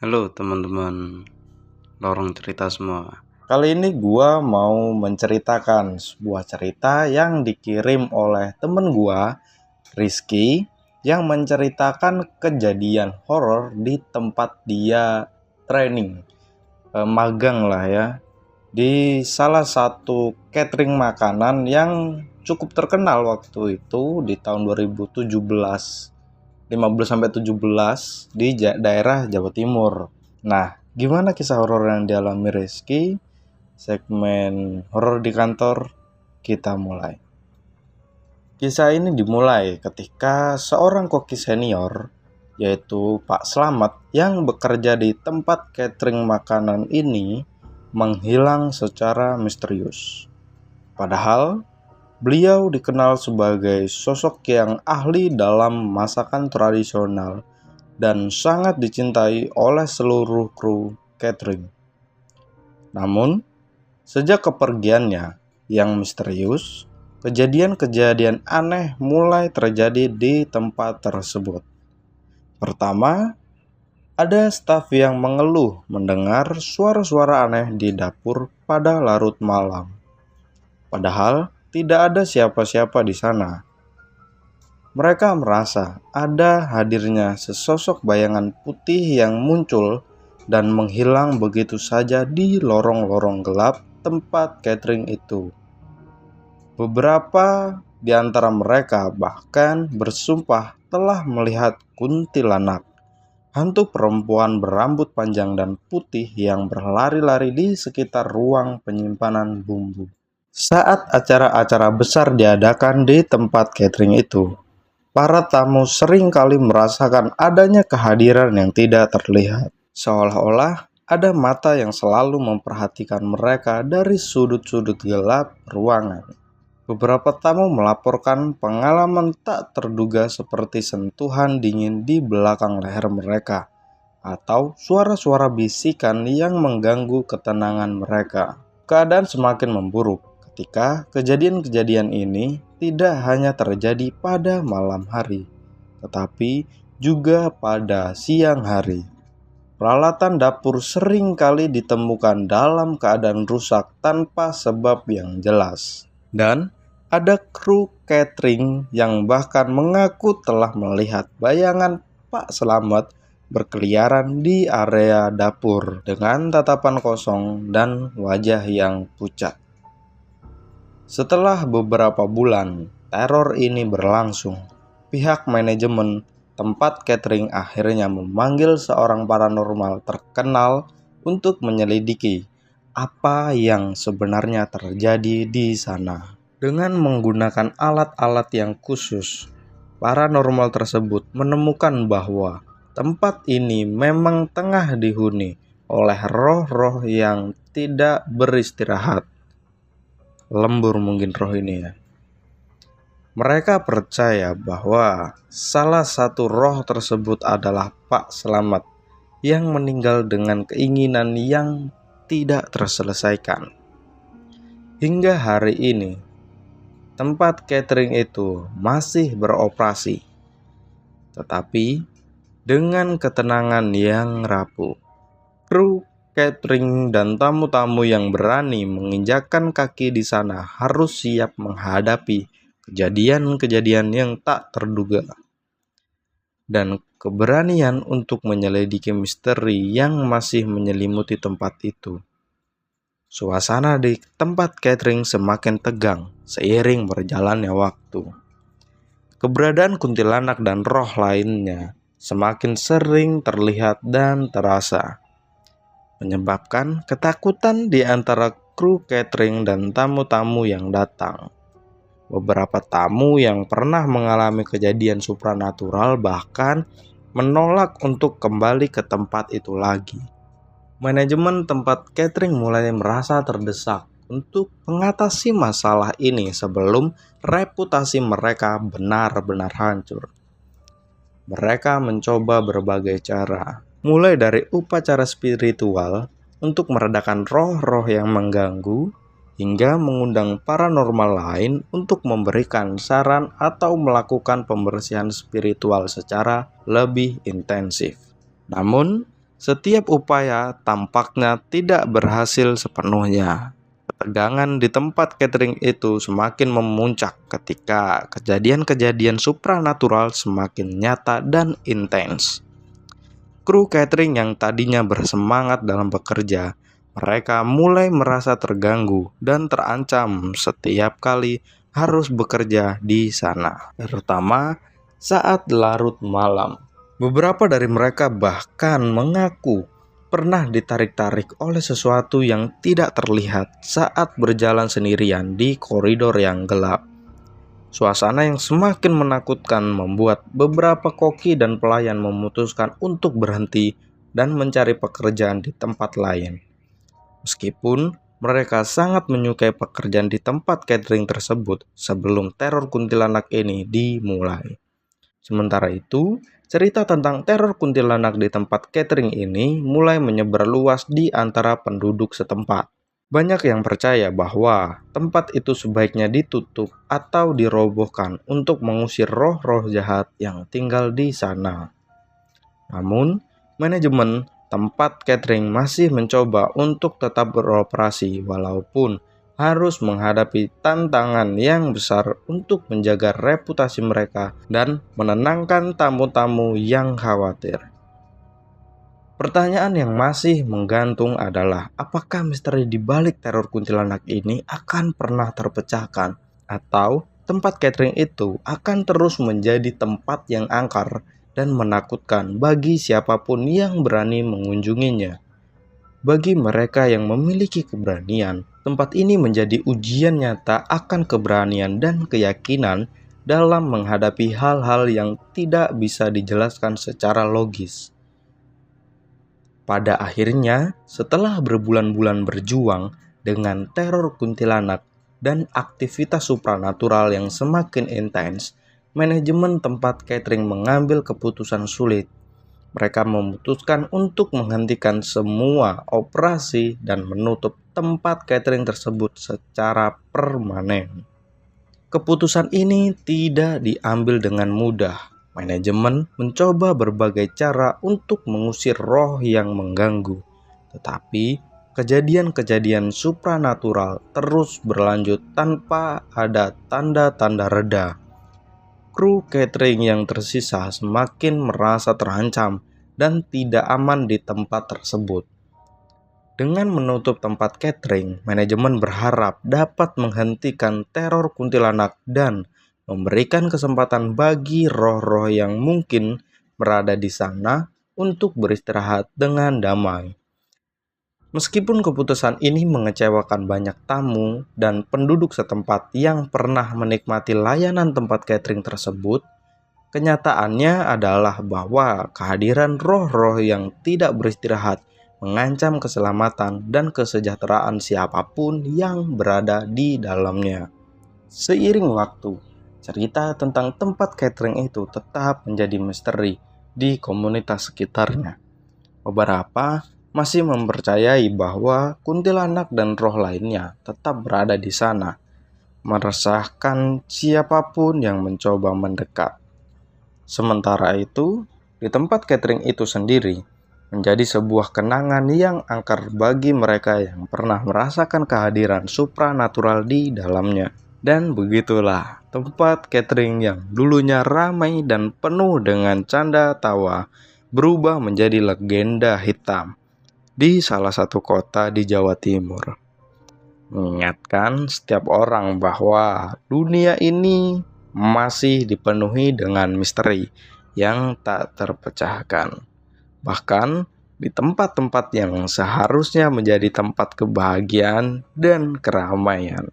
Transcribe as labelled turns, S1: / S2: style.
S1: Halo teman-teman lorong cerita semua.
S2: Kali ini gua mau menceritakan sebuah cerita yang dikirim oleh temen gua, Rizky, yang menceritakan kejadian horor di tempat dia training, magang lah ya, di salah satu catering makanan yang cukup terkenal waktu itu di tahun 2017, 15 sampai 17 di daerah Jawa Timur. Nah, gimana kisah horor yang dialami Rizky? Segmen horor di kantor, kita mulai. Kisah ini dimulai ketika seorang koki senior, yaitu Pak Slamet, yang bekerja di tempat catering makanan ini menghilang secara misterius. Padahal beliau dikenal sebagai sosok yang ahli dalam masakan tradisional dan sangat dicintai oleh seluruh kru catering. Namun, sejak kepergiannya yang misterius, kejadian-kejadian aneh mulai terjadi di tempat tersebut. Pertama, ada staf yang mengeluh mendengar suara-suara aneh di dapur pada larut malam. Padahal tidak ada siapa-siapa di sana. Mereka merasa ada hadirnya sesosok bayangan putih yang muncul dan menghilang begitu saja di lorong-lorong gelap tempat catering itu. Beberapa di antara mereka bahkan bersumpah telah melihat kuntilanak, hantu perempuan berambut panjang dan putih yang berlari-lari di sekitar ruang penyimpanan bumbu. Saat acara-acara besar diadakan di tempat catering itu, para tamu sering kali merasakan adanya kehadiran yang tidak terlihat, seolah-olah ada mata yang selalu memperhatikan mereka dari sudut-sudut gelap ruangan. Beberapa tamu melaporkan pengalaman tak terduga seperti sentuhan dingin di belakang leher mereka, atau suara-suara bisikan yang mengganggu ketenangan mereka. Keadaan semakin memburuk ketika kejadian-kejadian ini tidak hanya terjadi pada malam hari, tetapi juga pada siang hari. Peralatan dapur sering kali ditemukan dalam keadaan rusak tanpa sebab yang jelas. Dan ada kru catering yang bahkan mengaku telah melihat bayangan Pak Slamet berkeliaran di area dapur dengan tatapan kosong dan wajah yang pucat. Setelah beberapa bulan teror ini berlangsung, pihak manajemen tempat catering akhirnya memanggil seorang paranormal terkenal untuk menyelidiki apa yang sebenarnya terjadi di sana. Dengan menggunakan alat-alat yang khusus, paranormal tersebut menemukan bahwa tempat ini memang tengah dihuni oleh roh-roh yang tidak beristirahat. Lembur mungkin roh ini ya. Mereka percaya bahwa salah satu roh tersebut adalah Pak Slamet yang meninggal dengan keinginan yang tidak terselesaikan. Hingga hari ini, tempat catering itu masih beroperasi, tetapi dengan ketenangan yang rapuh. Kru catering dan tamu-tamu yang berani menginjakkan kaki di sana harus siap menghadapi kejadian-kejadian yang tak terduga, dan keberanian untuk menyelidiki misteri yang masih menyelimuti tempat itu. Suasana di tempat catering semakin tegang seiring berjalannya waktu. Keberadaan kuntilanak dan roh lainnya semakin sering terlihat dan terasa, menyebabkan ketakutan di antara kru catering dan tamu-tamu yang datang. Beberapa tamu yang pernah mengalami kejadian supranatural bahkan menolak untuk kembali ke tempat itu lagi. Manajemen tempat catering mulai merasa terdesak untuk mengatasi masalah ini sebelum reputasi mereka benar-benar hancur. Mereka mencoba berbagai cara, mulai dari upacara spiritual untuk meredakan roh-roh yang mengganggu, hingga mengundang paranormal lain untuk memberikan saran atau melakukan pembersihan spiritual secara lebih intensif. Namun, Setiap upaya tampaknya tidak berhasil sepenuhnya. Ketegangan di tempat catering itu semakin memuncak ketika kejadian-kejadian supranatural semakin nyata dan intens. Kru catering yang tadinya bersemangat dalam bekerja, mereka mulai merasa terganggu dan terancam setiap kali harus bekerja di sana, terutama saat larut malam. Beberapa dari mereka bahkan mengaku pernah ditarik-tarik oleh sesuatu yang tidak terlihat saat berjalan sendirian di koridor yang gelap. Suasana yang semakin menakutkan membuat beberapa koki dan pelayan memutuskan untuk berhenti dan mencari pekerjaan di tempat lain. Meskipun mereka sangat menyukai pekerjaan di tempat catering tersebut sebelum teror kuntilanak ini dimulai. Sementara itu, cerita tentang teror kuntilanak di tempat catering ini mulai menyebar luas di antara penduduk setempat. Banyak yang percaya bahwa tempat itu sebaiknya ditutup atau dirobohkan untuk mengusir roh-roh jahat yang tinggal di sana. Namun, manajemen tempat catering masih mencoba untuk tetap beroperasi walaupun harus menghadapi tantangan yang besar untuk menjaga reputasi mereka dan menenangkan tamu-tamu yang khawatir. Pertanyaan yang masih menggantung adalah apakah misteri di balik teror kuntilanak ini akan pernah terpecahkan atau tempat catering itu akan terus menjadi tempat yang angker dan menakutkan bagi siapapun yang berani mengunjunginya. Bagi mereka yang memiliki keberanian, tempat ini menjadi ujian nyata akan keberanian dan keyakinan dalam menghadapi hal-hal yang tidak bisa dijelaskan secara logis. Pada akhirnya, setelah berbulan-bulan berjuang dengan teror kuntilanak dan aktivitas supranatural yang semakin intens, manajemen tempat catering mengambil keputusan sulit. Mereka memutuskan untuk menghentikan semua operasi dan menutup tempat catering tersebut secara permanen. Keputusan ini tidak diambil dengan mudah. Manajemen mencoba berbagai cara untuk mengusir roh yang mengganggu, tetapi kejadian-kejadian supranatural terus berlanjut tanpa ada tanda-tanda reda. Kru catering yang tersisa semakin merasa terancam dan tidak aman di tempat tersebut. Dengan menutup tempat catering, manajemen berharap dapat menghentikan teror kuntilanak dan memberikan kesempatan bagi roh-roh yang mungkin berada di sana untuk beristirahat dengan damai. Meskipun keputusan ini mengecewakan banyak tamu dan penduduk setempat yang pernah menikmati layanan tempat catering tersebut, kenyataannya adalah bahwa kehadiran roh-roh yang tidak beristirahat mengancam keselamatan dan kesejahteraan siapapun yang berada di dalamnya. Seiring waktu, cerita tentang tempat catering itu tetap menjadi misteri di komunitas sekitarnya. Beberapa masih mempercayai bahwa kuntilanak dan roh lainnya tetap berada di sana, meresahkan siapapun yang mencoba mendekat. Sementara itu, di tempat catering itu sendiri menjadi sebuah kenangan yang angker bagi mereka yang pernah merasakan kehadiran supranatural di dalamnya. Dan begitulah tempat catering yang dulunya ramai dan penuh dengan canda tawa berubah menjadi legenda hitam di salah satu kota di Jawa Timur. Mengingatkan setiap orang bahwa dunia ini masih dipenuhi dengan misteri yang tak terpecahkan. Bahkan di tempat-tempat yang seharusnya menjadi tempat kebahagiaan dan keramaian.